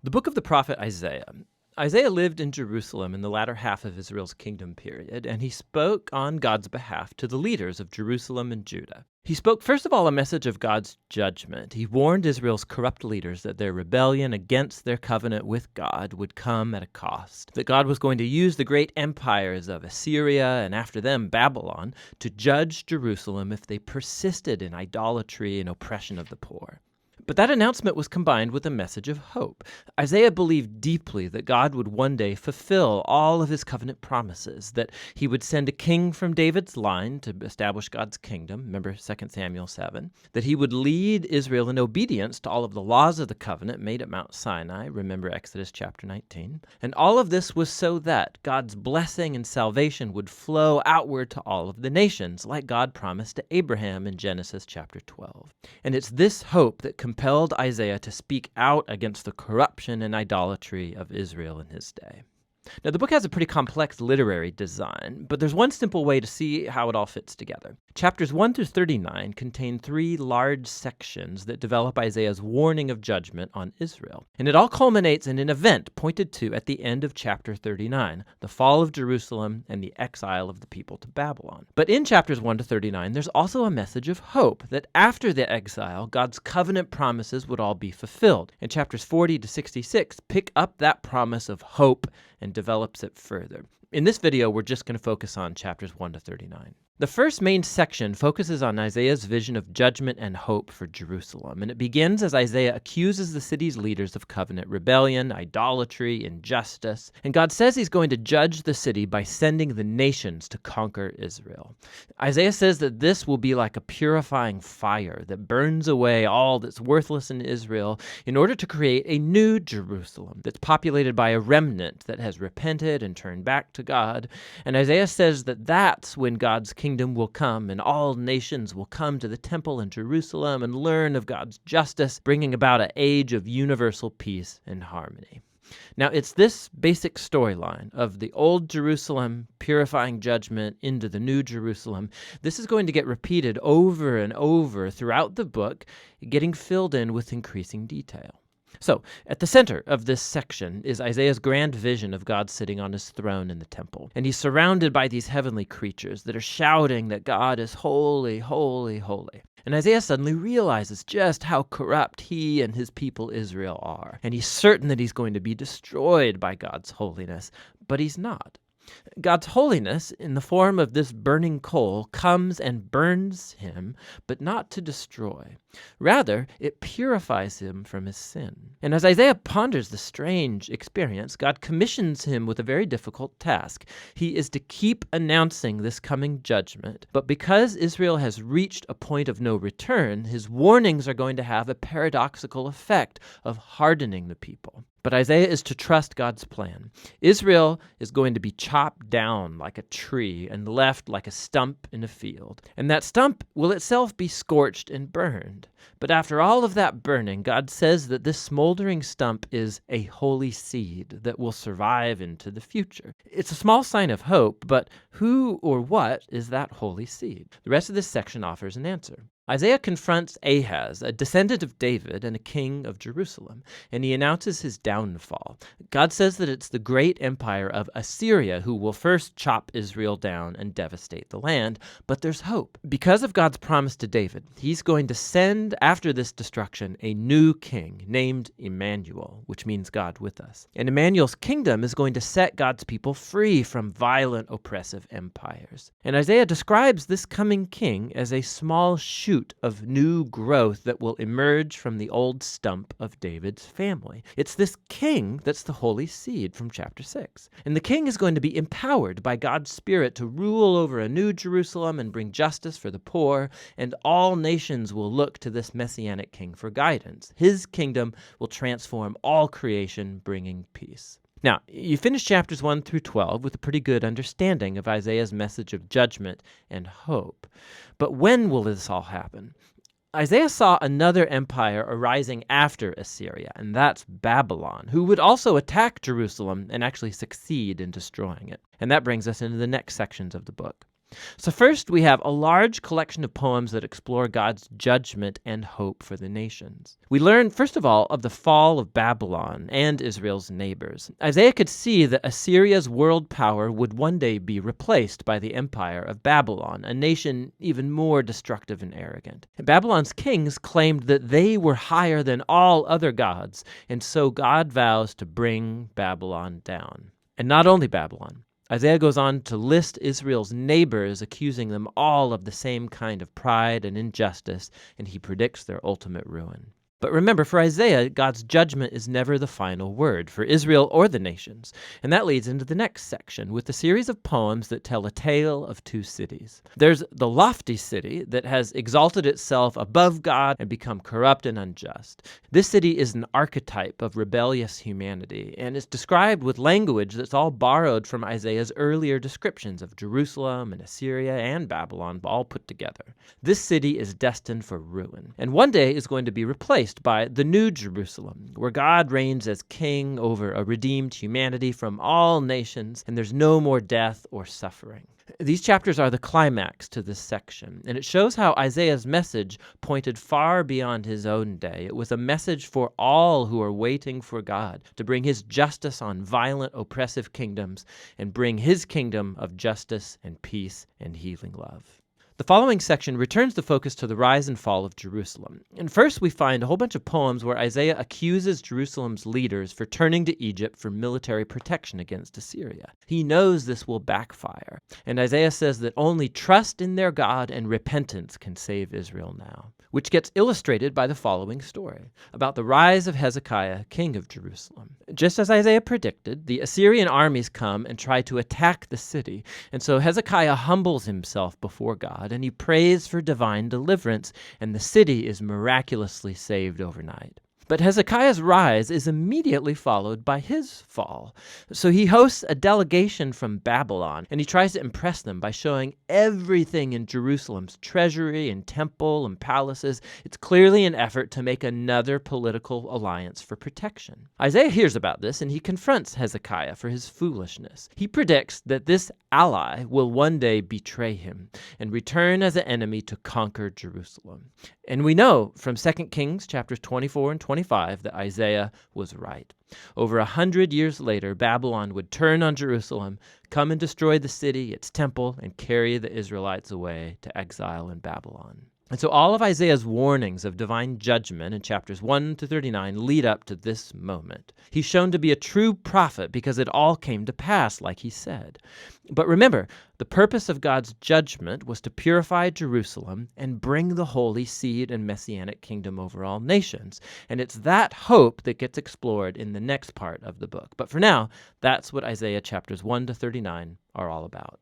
The book of the prophet Isaiah. Isaiah lived in Jerusalem in the latter half of Israel's kingdom period, and he spoke on God's behalf to the leaders of Jerusalem and Judah. He spoke, first of all, a message of God's judgment. He warned Israel's corrupt leaders that their rebellion against their covenant with God would come at a cost, that God was going to use the great empires of Assyria and after them Babylon to judge Jerusalem if they persisted in idolatry and oppression of the poor. But that announcement was combined with a message of hope. Isaiah believed deeply that God would one day fulfill all of his covenant promises, that he would send a king from David's line to establish God's kingdom, remember 2 Samuel 7, that he would lead Israel in obedience to all of the laws of the covenant made at Mount Sinai, remember Exodus chapter 19. And all of this was so that God's blessing and salvation would flow outward to all of the nations, like God promised to Abraham in Genesis chapter 12. And it's this hope that compelled Isaiah to speak out against the corruption and idolatry of Israel in his day. Now, the book has a pretty complex literary design, but there's one simple way to see how it all fits together. Chapters 1 through 39 contain 3 large sections that develop Isaiah's warning of judgment on Israel. And it all culminates in an event pointed to at the end of chapter 39, the fall of Jerusalem and the exile of the people to Babylon. But in chapters 1 to 39, there's also a message of hope that after the exile, God's covenant promises would all be fulfilled. And chapters 40 to 66 pick up that promise of hope and develops it further. In this video, we're just going to focus on chapters 1 to 39. The first main section focuses on Isaiah's vision of judgment and hope for Jerusalem, and it begins as Isaiah accuses the city's leaders of covenant rebellion, idolatry, injustice, and God says he's going to judge the city by sending the nations to conquer Israel. Isaiah says that this will be like a purifying fire that burns away all that's worthless in Israel in order to create a new Jerusalem that's populated by a remnant that has repented and turned back to God. And Isaiah says that that's when God's kingdom will come and all nations will come to the temple in Jerusalem and learn of God's justice, bringing about an age of universal peace and harmony. Now, it's this basic storyline of the old Jerusalem purifying judgment into the new Jerusalem. This is going to get repeated over and over throughout the book, getting filled in with increasing detail. So, at the center of this section is Isaiah's grand vision of God sitting on his throne in the temple. And he's surrounded by these heavenly creatures that are shouting that God is holy, holy, holy. And Isaiah suddenly realizes just how corrupt he and his people Israel are. And he's certain that he's going to be destroyed by God's holiness, but he's not. God's holiness, in the form of this burning coal, comes and burns him, but not to destroy. Rather, it purifies him from his sin. And as Isaiah ponders the strange experience, God commissions him with a very difficult task. He is to keep announcing this coming judgment, but because Israel has reached a point of no return, his warnings are going to have a paradoxical effect of hardening the people. But Isaiah is to trust God's plan. Israel is going to be chopped down like a tree and left like a stump in a field. And that stump will itself be scorched and burned. But after all of that burning, God says that this smoldering stump is a holy seed that will survive into the future. It's a small sign of hope, but who or what is that holy seed? The rest of this section offers an answer. Isaiah confronts Ahaz, a descendant of David and a king of Jerusalem, and he announces his downfall. God says that it's the great empire of Assyria who will first chop Israel down and devastate the land, but there's hope. Because of God's promise to David, he's going to send, after this destruction, a new king named Emmanuel, which means God with us. And Emmanuel's kingdom is going to set God's people free from violent, oppressive empires. And Isaiah describes this coming king as a small shoot of new growth that will emerge from the old stump of David's family. It's this king that's the holy seed from chapter 6. And the king is going to be empowered by God's Spirit to rule over a new Jerusalem and bring justice for the poor, and all nations will look to this messianic king for guidance. His kingdom will transform all creation, bringing peace. Now, you finish chapters 1 through 12 with a pretty good understanding of Isaiah's message of judgment and hope. But when will this all happen? Isaiah saw another empire arising after Assyria, and that's Babylon, who would also attack Jerusalem and actually succeed in destroying it. And that brings us into the next sections of the book. So first, we have a large collection of poems that explore God's judgment and hope for the nations. We learn, first of all, of the fall of Babylon and Israel's neighbors. Isaiah could see that Assyria's world power would one day be replaced by the empire of Babylon, a nation even more destructive and arrogant. Babylon's kings claimed that they were higher than all other gods, and so God vows to bring Babylon down. And not only Babylon. Isaiah goes on to list Israel's neighbors, accusing them all of the same kind of pride and injustice, and he predicts their ultimate ruin. But remember, for Isaiah, God's judgment is never the final word for Israel or the nations. And that leads into the next section with a series of poems that tell a tale of two cities. There's the lofty city that has exalted itself above God and become corrupt and unjust. This city is an archetype of rebellious humanity, and it's described with language that's all borrowed from Isaiah's earlier descriptions of Jerusalem and Assyria and Babylon, all put together. This city is destined for ruin, and one day is going to be replaced by the New Jerusalem, where God reigns as king over a redeemed humanity from all nations, and there's no more death or suffering. These chapters are the climax to this section, and it shows how Isaiah's message pointed far beyond his own day. It was a message for all who are waiting for God to bring his justice on violent, oppressive kingdoms and bring his kingdom of justice and peace and healing love. The following section returns the focus to the rise and fall of Jerusalem. And first we find a whole bunch of poems where Isaiah accuses Jerusalem's leaders for turning to Egypt for military protection against Assyria. He knows this will backfire, and Isaiah says that only trust in their God and repentance can save Israel now, which gets illustrated by the following story about the rise of Hezekiah, king of Jerusalem. Just as Isaiah predicted, the Assyrian armies come and try to attack the city, and so Hezekiah humbles himself before God, and he prays for divine deliverance, and the city is miraculously saved overnight. But Hezekiah's rise is immediately followed by his fall. So he hosts a delegation from Babylon, and he tries to impress them by showing everything in Jerusalem's treasury and temple and palaces. It's clearly an effort to make another political alliance for protection. Isaiah hears about this, and he confronts Hezekiah for his foolishness. He predicts that this ally will one day betray him and return as an enemy to conquer Jerusalem. And we know from 2 Kings chapters 24 and 25 that Isaiah was right. Over 100 years later, Babylon would turn on Jerusalem, come and destroy the city, its temple, and carry the Israelites away to exile in Babylon. And so all of Isaiah's warnings of divine judgment in chapters 1 to 39 lead up to this moment. He's shown to be a true prophet because it all came to pass like he said. But remember, the purpose of God's judgment was to purify Jerusalem and bring the holy seed and messianic kingdom over all nations. And it's that hope that gets explored in the next part of the book. But for now, that's what Isaiah chapters 1 to 39 are all about.